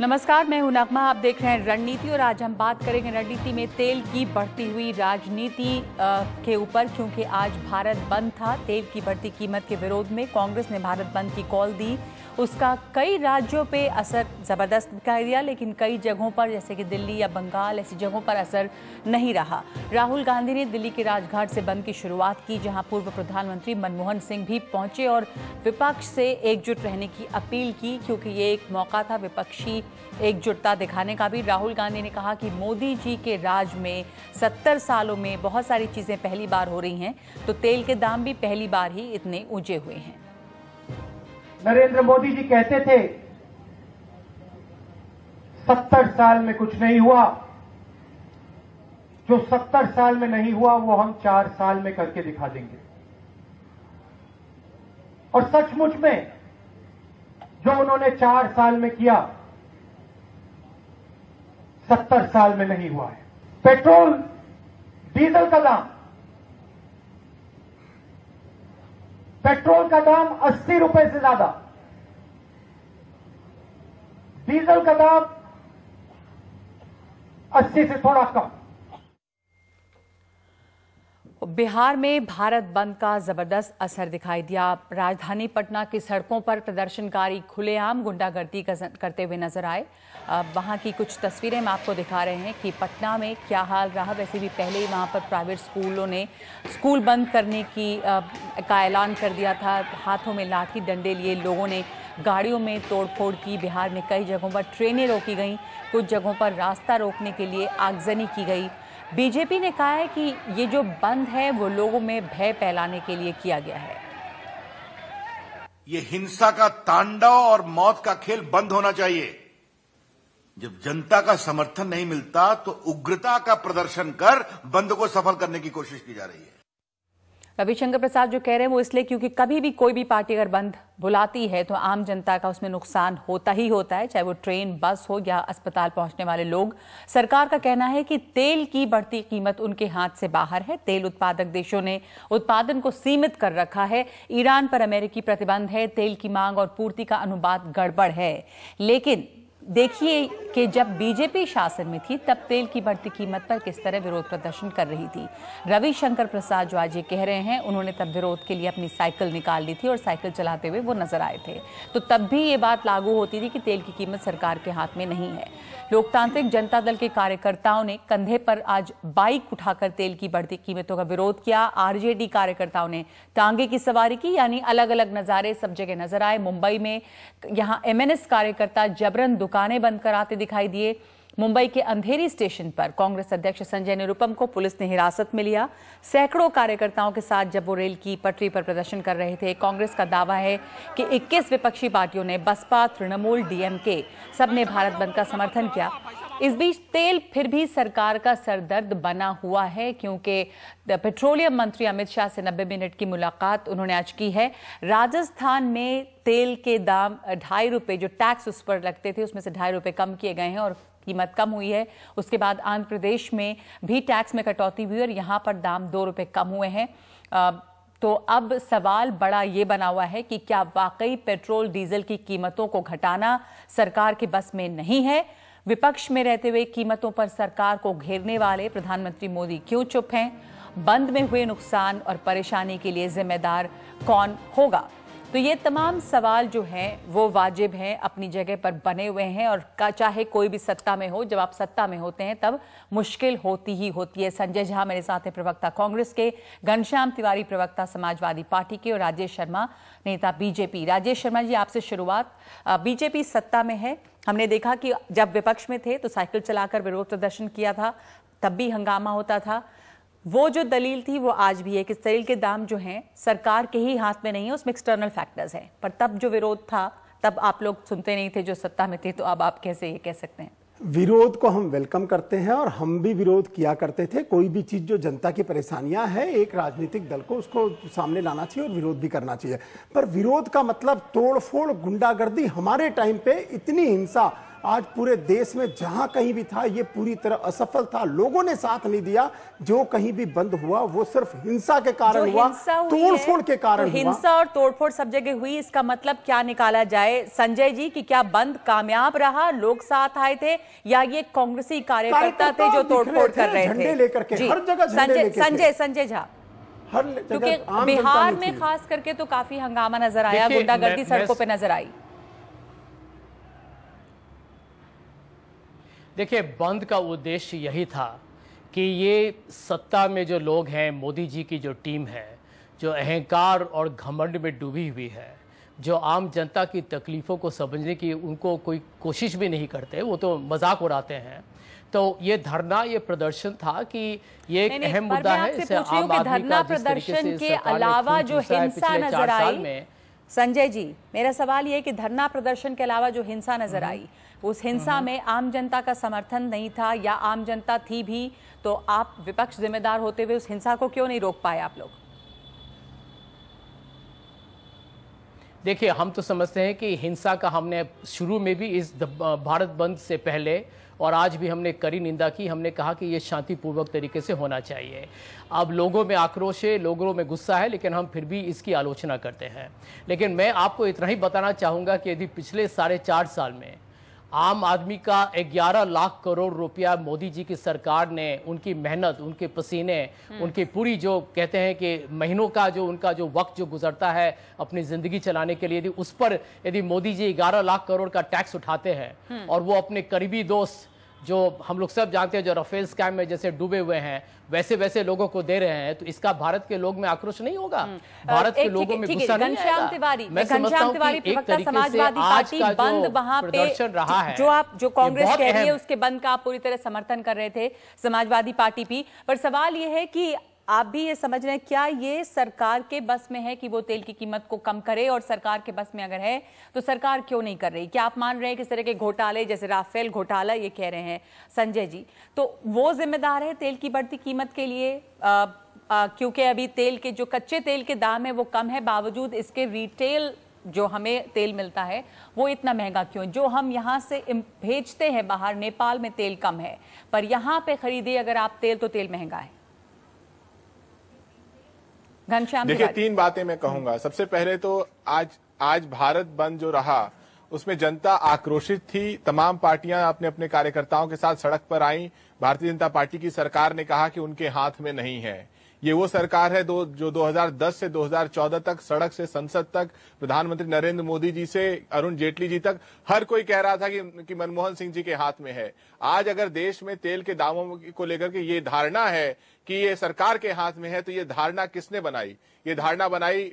नमस्कार, मैं हूं नगमा। आप देख रहे हैं रणनीति और आज हम बात करेंगे रणनीति में तेल की बढ़ती हुई राजनीति के ऊपर, क्योंकि आज भारत बंद था। तेल की बढ़ती कीमत के विरोध में कांग्रेस ने भारत बंद की कॉल दी। उसका कई राज्यों पे असर जबरदस्त दिखाई दिया, लेकिन कई जगहों पर जैसे कि दिल्ली या बंगाल ऐसी जगहों पर असर नहीं रहा। राहुल गांधी ने दिल्ली के राजघाट से बंद की शुरुआत की, जहां पूर्व प्रधानमंत्री मनमोहन सिंह भी पहुंचे और विपक्ष से एकजुट रहने की अपील की, क्योंकि ये एक मौका था विपक्षी एकजुटता दिखाने का भी। राहुल गांधी ने कहा कि मोदी जी के राज में 70 सालों में बहुत सारी चीजें पहली बार हो रही हैं, तो तेल के दाम भी पहली बार ही इतने ऊंचे हुए हैं। नरेंद्र मोदी जी कहते थे 70 साल में कुछ नहीं हुआ, जो 70 साल में नहीं हुआ वो हम 4 साल में करके दिखा देंगे। और सचमुच में जो उन्होंने 4 साल में किया 70 साल में नहीं हुआ है। पेट्रोल डीजल का दाम, पेट्रोल का दाम 80 रुपए से ज्यादा, डीजल का दाम 80 से थोड़ा कम। बिहार में भारत बंद का जबरदस्त असर दिखाई दिया। राजधानी पटना की सड़कों पर प्रदर्शनकारी खुलेआम गुंडागर्दी करते हुए नजर आए। वहां की कुछ तस्वीरें हम आपको दिखा रहे हैं कि पटना में क्या हाल रहा। वैसे भी पहले ही वहां पर प्राइवेट स्कूलों ने स्कूल बंद करने का ऐलान कर दिया था। हाथों में लाठी डंडे लिए लोगों ने गाड़ियों में तोड़फोड़ की। बिहार में कई जगहों पर ट्रेनें रोकी गईं, कुछ जगहों पर रास्ता रोकने के लिए आगजनी की गई। बीजेपी ने कहा है कि ये जो बंद है वो लोगों में भय फैलाने के लिए किया गया है। ये हिंसा का तांडव और मौत का खेल बंद होना चाहिए। जब जनता का समर्थन नहीं मिलता तो उग्रता का प्रदर्शन कर बंद को सफल करने की कोशिश की जा रही है। रविशंकर प्रसाद जो कह रहे हैं वो इसलिए क्योंकि कभी भी कोई भी पार्टी अगर बंद बुलाती है तो आम जनता का उसमें नुकसान होता ही होता है, चाहे वो ट्रेन, बस हो या अस्पताल पहुंचने वाले लोग। सरकार का कहना है कि तेल की बढ़ती कीमत उनके हाथ से बाहर है। तेल उत्पादक देशों ने उत्पादन को सीमित कर रखा है। ईरान पर अमेरिकी प्रतिबंध है। तेल की मांग और पूर्ति का अनुपात गड़बड़ है। लेकिन देखिए कि जब बीजेपी शासन में थी तब तेल की बढ़ती कीमत पर किस तरह विरोध प्रदर्शन कर रही थी। रविशंकर प्रसाद जो आज ये कह रहे हैं, उन्होंने तब विरोध के लिए अपनी साइकिल निकाल ली थी और साइकिल चलाते हुए वो नजर आए थे। तो तब भी ये बात लागू होती थी कि तेल की कीमत सरकार के हाथ में नहीं है। लोकतांत्रिक जनता दल के कार्यकर्ताओं ने कंधे पर आज बाइक उठाकर तेल की बढ़ती कीमतों का विरोध किया। आरजेडी कार्यकर्ताओं ने टांगे की सवारी की, यानी अलग अलग नजारे सब जगह नजर आए। मुंबई में यहां एमएनएस कार्यकर्ता जबरन दुकानें बंद कराते दिखाई दिए। मुंबई के अंधेरी स्टेशन पर कांग्रेस अध्यक्ष संजय निरुपम को पुलिस ने हिरासत में लिया। सैकड़ों कार्यकर्ताओं के साथ जब वो रेल की पटरी पर प्रदर्शन कर रहे थे। कांग्रेस का दावा है कि 21 विपक्षी पार्टियों ने, बसपा, तृणमूल, डीएमके, सबने भारत बंद का समर्थन किया। इस बीच तेल फिर भी सरकार का सरदर्द बना हुआ है, क्योंकि पेट्रोलियम मंत्री अमित शाह से 90 मिनट की मुलाकात उन्होंने आज की है। राजस्थान में तेल के दाम 2.5 रुपये, जो टैक्स उस पर लगते थे उसमें से 2.5 रुपये कम किए गए हैं और कीमत कम हुई है। उसके बाद आंध्र प्रदेश में भी टैक्स में कटौती हुई और यहाँ पर दाम 2 रुपये कम हुए हैं। तो अब सवाल बड़ा ये बना हुआ है कि क्या वाकई पेट्रोल डीजल की कीमतों को घटाना सरकार के बस में नहीं है। विपक्ष में रहते हुए कीमतों पर सरकार को घेरने वाले प्रधानमंत्री मोदी क्यों चुप हैं। बंद में हुए नुकसान और परेशानी के लिए जिम्मेदार कौन होगा। तो ये तमाम सवाल जो हैं वो वाजिब हैं, अपनी जगह पर बने हुए हैं। और चाहे कोई भी सत्ता में हो, जब आप सत्ता में होते हैं तब मुश्किल होती ही होती है। संजय झा मेरे साथ हैं, प्रवक्ता कांग्रेस के, घनश्याम तिवारी प्रवक्ता समाजवादी पार्टी के और राजेश शर्मा नेता बीजेपी। राजेश शर्मा जी, आपसे शुरुआत। बीजेपी सत्ता में है। हमने देखा कि जब विपक्ष में थे तो साइकिल चलाकर विरोध प्रदर्शन किया था, तब भी हंगामा होता था। वो जो दलील थी वो आज भी है कि तेल के दाम जो हैं सरकार के ही हाथ में नहीं है, उसमें एक्सटर्नल फैक्टर्स हैं। पर तब जो विरोध था तब आप लोग सुनते नहीं थे जो सत्ता में थे, तो अब आप कैसे ये कह सकते हैं? विरोध को हम वेलकम करते हैं और हम भी विरोध किया करते थे। कोई भी चीज जो जनता की परेशानियां है, एक राजनीतिक दल को उसको सामने लाना चाहिए और विरोध भी करना चाहिए। पर विरोध का मतलब तोड़फोड़, गुंडागर्दी, हमारे टाइम पे इतनी हिंसा आज पूरे देश में जहां कहीं भी था ये पूरी तरह असफल था। लोगों ने साथ नहीं दिया। जो कहीं भी बंद हुआ वो सिर्फ हिंसा के कारण हुआ, तोड़फोड़ के कारण हुआ। हिंसा और तोड़फोड़ सब जगह हुई। इसका मतलब क्या निकाला जाए संजय जी कि क्या बंद कामयाब रहा, लोग साथ आए थे, या ये कांग्रेसी कार्यकर्ता थे जो तोड़फोड़ कर रहे थे? झंडे लेकर के हर जगह संजय झा, क्योंकि बिहार में खास करके तो काफी हंगामा नजर आया, गुंडागर्दी सड़कों पे नजर आई। देखिए, बंद का उद्देश्य यही था कि ये सत्ता में जो लोग हैं, मोदी जी की जो टीम है, जो अहंकार और घमंड में डूबी हुई है, जो आम जनता की तकलीफों को समझने की उनको कोई कोशिश भी नहीं करते, वो तो मजाक उड़ाते हैं। तो ये धरना, ये प्रदर्शन था कि ये एक अहम मुद्दा है। इसे आम आदमी का प्रदर्शन के अलावा जो हिंसा नजर आई, संजय जी मेरा सवाल ये है कि धरना प्रदर्शन के अलावा जो हिंसा नजर आई, उस हिंसा में आम जनता का समर्थन नहीं था, या आम जनता थी भी तो आप विपक्ष जिम्मेदार होते हुए उस हिंसा को क्यों नहीं रोक पाए आप लोग? देखिए, हम तो समझते हैं कि हिंसा का हमने शुरू में भी इस भारत बंद से पहले और आज भी हमने कड़ी निंदा की। हमने कहा कि ये शांतिपूर्वक तरीके से होना चाहिए। अब लोगों में आक्रोश है, लोगों में गुस्सा है, लेकिन हम फिर भी इसकी आलोचना करते हैं। लेकिन मैं आपको इतना ही बताना चाहूँगा कि यदि पिछले 4.5 साल में आम आदमी का 11 लाख करोड़ रुपया मोदी जी की सरकार ने, उनकी मेहनत, उनके पसीने, उनकी पूरी जो कहते हैं कि महीनों का जो उनका जो वक्त जो गुजरता है अपनी जिंदगी चलाने के लिए, यदि उस पर यदि मोदी जी 11 लाख करोड़ का टैक्स उठाते हैं और वो अपने करीबी दोस्त जो हम लोग सब जानते हैं जो राफेल स्कैम में जैसे डूबे हुए हैं वैसे लोगों को दे रहे हैं, तो इसका भारत के लोग में आक्रोश नहीं होगा, भारत के लोगों में गुस्सा नहीं आएगा। मैं समझता हूं कि एक तरीके से आज का जो प्रदर्शन रहा है, जो कांग्रेस कह रही है उसके बंद का आप पूरी तरह समर्थन कर रहे थे समाजवादी पार्टी भी, पर सवाल ये है कि आप भी ये समझ रहे हैं क्या ये सरकार के बस में है कि वो तेल की कीमत को कम करे, और सरकार के बस में अगर है तो सरकार क्यों नहीं कर रही? क्या आप मान रहे हैं कि इस तरह के घोटाले जैसे राफेल घोटाला ये कह रहे हैं संजय जी, तो वो जिम्मेदार है तेल की बढ़ती कीमत के लिए? क्योंकि अभी तेल के जो कच्चे तेल के दाम है वो कम है, बावजूद इसके रिटेल जो हमें तेल मिलता है वो इतना महंगा क्यों? जो हम यहाँ से भेजते हैं बाहर, नेपाल में तेल कम है, पर यहाँ पे खरीदे अगर आप तेल तो तेल महंगा है। देखिए, 3 बातें मैं कहूंगा। सबसे पहले तो आज भारत बंद जो रहा उसमें जनता आक्रोशित थी। तमाम पार्टियां अपने अपने कार्यकर्ताओं के साथ सड़क पर आईं। भारतीय जनता पार्टी की सरकार ने कहा कि उनके हाथ में नहीं है। ये वो सरकार है जो 2010 से 2014 तक सड़क से संसद तक, प्रधानमंत्री नरेंद्र मोदी जी से अरुण जेटली जी तक हर कोई कह रहा था कि मनमोहन सिंह जी के हाथ में है। आज अगर देश में तेल के दामों को लेकर के ये धारणा है कि ये सरकार के हाथ में है, तो ये धारणा किसने बनाई? ये धारणा बनाई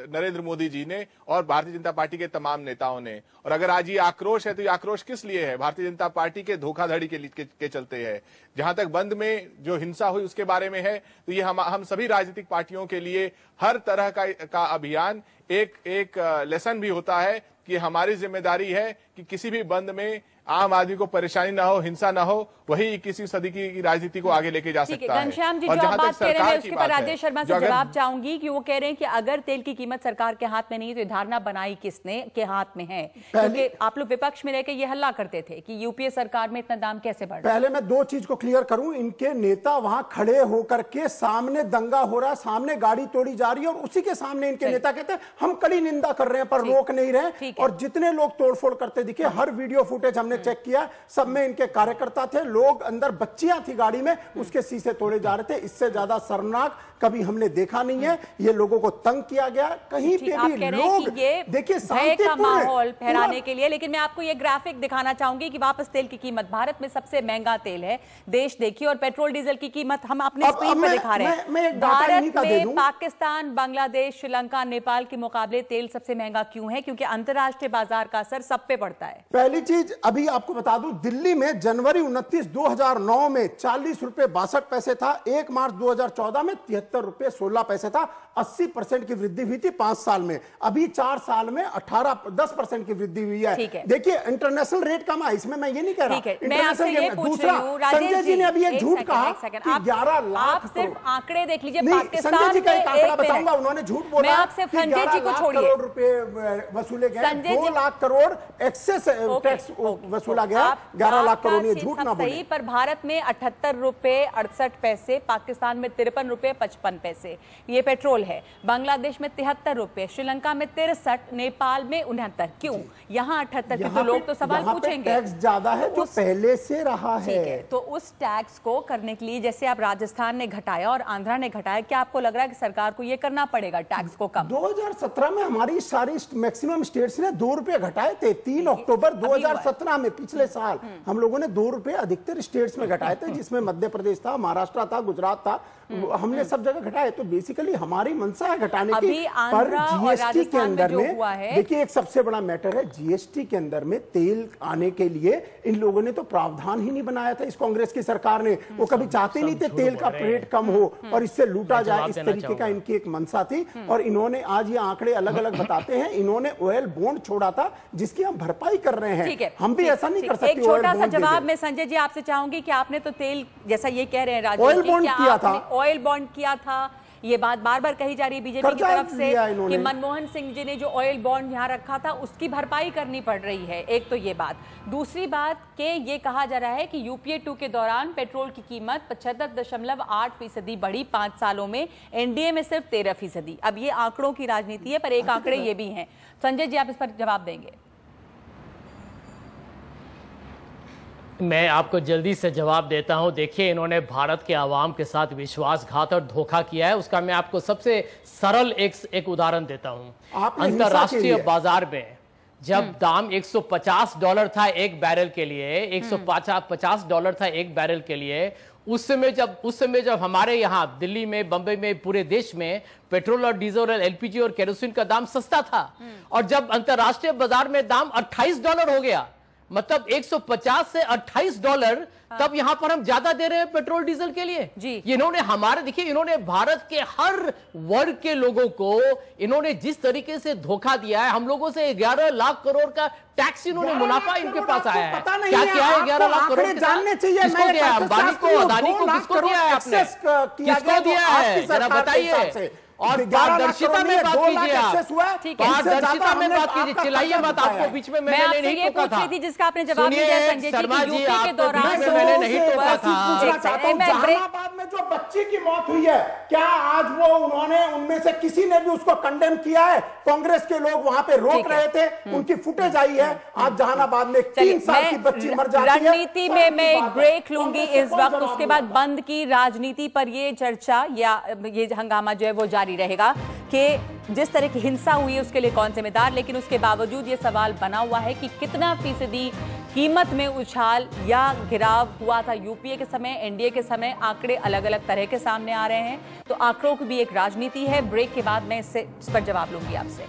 नरेंद्र मोदी जी ने और भारतीय जनता पार्टी के तमाम नेताओं ने। और अगर आज ये आक्रोश है तो ये आक्रोश किस लिए है? भारतीय जनता पार्टी के धोखाधड़ी के चलते है। जहां तक बंद में जो हिंसा हुई उसके बारे में है, तो ये हम सभी राजनीतिक पार्टियों के लिए हर तरह का अभियान एक लेसन भी होता है कि हमारी जिम्मेदारी है कि किसी भी बंद में आम आदमी को परेशानी ना हो, हिंसा ना हो। वही 21वीं सदी की राजनीति को आगे लेके जा सकता है। घनश्याम जी, जो आप बात कह रहे हैं उसके पर राजेश शर्मा से जवाब चाहूंगी कि वो कह रहे हैं कि अगर तेल की कीमत सरकार के हाथ में नहीं है तो धारणा बनाई किसने के हाथ में है? क्योंकि आप लोग विपक्ष में रहकर ये हल्ला करते थे कि यूपीए सरकार में इतना दाम कैसे बढ़ रहा है। पहले मैं 2 चीज को क्लियर करूं। इनके नेता वहां खड़े होकर के सामने दंगा हो रहा है, सामने गाड़ी तोड़ी जा रही है, और उसी के सामने इनके नेता कहते हैं हम कड़ी निंदा कर रहे हैं पर रोक नहीं रहे। और जितने लोग तोड़फोड़ करते दिखे, हर वीडियो फुटेज हमने चेक किया, सब में इनके कार्यकर्ता थे, लोग अंदर, बच्चियां थी गाड़ी में, उसके शीशे तोड़े जा रहे थे। इससे ज्यादा शर्मनाक कभी हमने देखा नहीं है। ये लोगों को तंग किया गया, कहीं पे भी लोग देखिए भय का माहौल फैलाने के लिए। लेकिन मैं आपको ये ग्राफिक दिखाना चाहूंगी कि वापस तेल की कीमत, भारत में सबसे महंगा तेल है, देश देखिए, और पेट्रोल डीजल की कीमत हम अपने स्क्रीन पर दिखा रहे हैं। भारत में पाकिस्तान, बांग्लादेश, श्रीलंका, नेपाल के मुकाबले तेल सबसे महंगा क्यों है? क्योंकि अंतरराष्ट्रीय बाजार का असर सब पे पड़ता है। पहली चीज अभी आपको बता दूं, दिल्ली में जनवरी 29, 2009 में 40 रुपए 62 पैसे था। 1 मार्च 2014 में 73 रुपए 16 पैसे था। 80% की वृद्धि हुई थी 5 साल में। अभी 4 साल में 10% की वृद्धि हुई है। देखिए, इंटरनेशनल रेट कम है, इसमें मैं ये नहीं कह रहा। दूसरा, संजय जी ने अभी एक झूठ कहा कि 11 लाख। आप सिर्फ आंकड़े देख लीजिए। संजय जी का एक आंकड़ा बताऊंगा, उन्होंने झूठ बोला। आपसे संजय जी को छोड़िए, करोड़ रुपए वसूले गए, 2 लाख करोड़ एक्सेस टैक्स वसूला गया 11 लाख करोड़, ये झूठ ना बोले। पर भारत में 78 रुपए 68 पैसे, पाकिस्तान में 53 रुपए 55 पैसे ये पेट्रोल है, बांग्लादेश में 73 रुपए, श्रीलंका में 63, नेपाल में 69। क्यों यहाँ 78 की? तो लोग तो सवाल पूछेंगे, टैक्स ज्यादा है जो पहले से रहा है। तो उस टैक्स को करने के लिए जैसे आप राजस्थान ने घटाया और आंध्रा ने घटाया, क्या आपको लग रहा है कि सरकार को ये करना पड़ेगा टैक्स को कम? 2017 में हमारी सारी मैक्सिमम स्टेट्स ने 2 रुपए घटाए थे। 3 अक्टूबर 2017 में, पिछले साल हम लोगों ने 2 रुपए अधिकतर स्टेट्स में घटाए थे, जिसमें मध्य प्रदेश था, महाराष्ट्र था, गुजरात था, हमने सब जगह घटाए। तो बेसिकली हमारी मंशा है घटाने की। पर जीएसटी के अंदर में देखिए एक सबसे बड़ा मैटर है, जीएसटी के अंदर में तेल आने के लिए इन लोगों ने तो प्रावधान ही नहीं बनाया था। इस कांग्रेस की सरकार ने, वो कभी चाहते नहीं थे तेल का रेट कम हो और इससे लूटा जाए, इस तरीके का इनकी एक मंशा थी। और इन्होंने आज ये आंकड़े अलग अलग बताते हैं, इन्होंने ऑयल बॉन्ड छोड़ा था जिसकी हम भरपाई कर रहे हैं। हम भी ऐसा नहीं कर सकते। एक छोटा सा जवाब मैं संजय जी आपसे चाहूंगी कि आपने तो तेल, जैसा ये कह रहे हैं राजू, ऑयल बॉन्ड किया था, ऑयल बॉन्ड किया था, ये बात बार बार कही जा रही है बीजेपी की तरफ से कि मनमोहन सिंह जी ने जो ऑयल बॉन्ड यहां रखा था उसकी भरपाई करनी पड़ रही है। एक तो ये बात, दूसरी बात कि ये कहा जा रहा है कि यूपीए 2 के दौरान पेट्रोल की कीमत 75.8% बढ़ी 5 सालों में, एनडीए में सिर्फ 13%। अब ये आंकड़ों की राजनीति है, पर एक आंकड़े ये भी हैं। संजय जी आप इस पर जवाब देंगे? मैं आपको जल्दी से जवाब देता हूं। देखिए, इन्होंने भारत के आवाम के साथ विश्वासघात और धोखा किया है। उसका मैं आपको सबसे सरल एक उदाहरण देता हूं। अंतरराष्ट्रीय बाजार में जब दाम $150 था एक बैरल के लिए, $150 था एक बैरल के लिए, उस समय जब हमारे यहाँ दिल्ली में, बंबई में, पूरे देश में पेट्रोल और डीजल और एलपीजी और केरोसिन का दाम सस्ता था, और जब अंतरराष्ट्रीय बाजार में दाम $28 हो गया, मतलब 150 से $28, तब यहां पर हम ज्यादा दे रहे हैं पेट्रोल डीजल के लिए जी। इन्होंने हमारे, देखिए, इन्होंने भारत के हर वर्ग के लोगों को इन्होंने जिस तरीके से धोखा दिया है, हम लोगों से 11 लाख करोड़ का टैक्स इन्होंने मुनाफा इनके पास आया है। क्या किया है 11 लाख करोड़? जानने चाहिए, किसको दिया है? अंबानी को, अदानी को, किसको दिया है आपने? किसको दिया है जरा बताइए। और पारदर्शिता में बात कीजिए, पारदर्शिता में बात कीजिए, चिल्लाइए मत। आपको बीच में मैंने नहीं टोका था, जिसका आपने जवाब दिया संजय शर्मा जी, के दौरान मैंने नहीं टोका था। जहानाबाद में जो बच्ची की मौत हुई है, क्या आज वो उन्होंने, उनमें से किसी ने भी उसको कंडेम किया है? कांग्रेस के लोग वहां पे रोक रहे थे, उनकी फुटेज आई है। आज जहानाबाद में 3 साल की बच्ची मर जाती है। रणनीति में मैं एक ब्रेक लूंगी इस वक्त, उसके बाद बंद की राजनीति पर ये चर्चा या ये हंगामा जो है वो जारी रहेगा कि जिस तरह की हिंसा हुई है उसके लिए कौन जिम्मेदार। लेकिन उसके बावजूद ये सवाल बना हुआ है कि कितना फीसदी कीमत में उछाल या गिराव हुआ था यूपीए के समय, एनडीए के समय। आंकड़े अलग अलग तरह के सामने आ रहे हैं, तो आंकड़ों की भी एक राजनीति है। ब्रेक के बाद मैं इस पर जवाब लूंगी आपसे।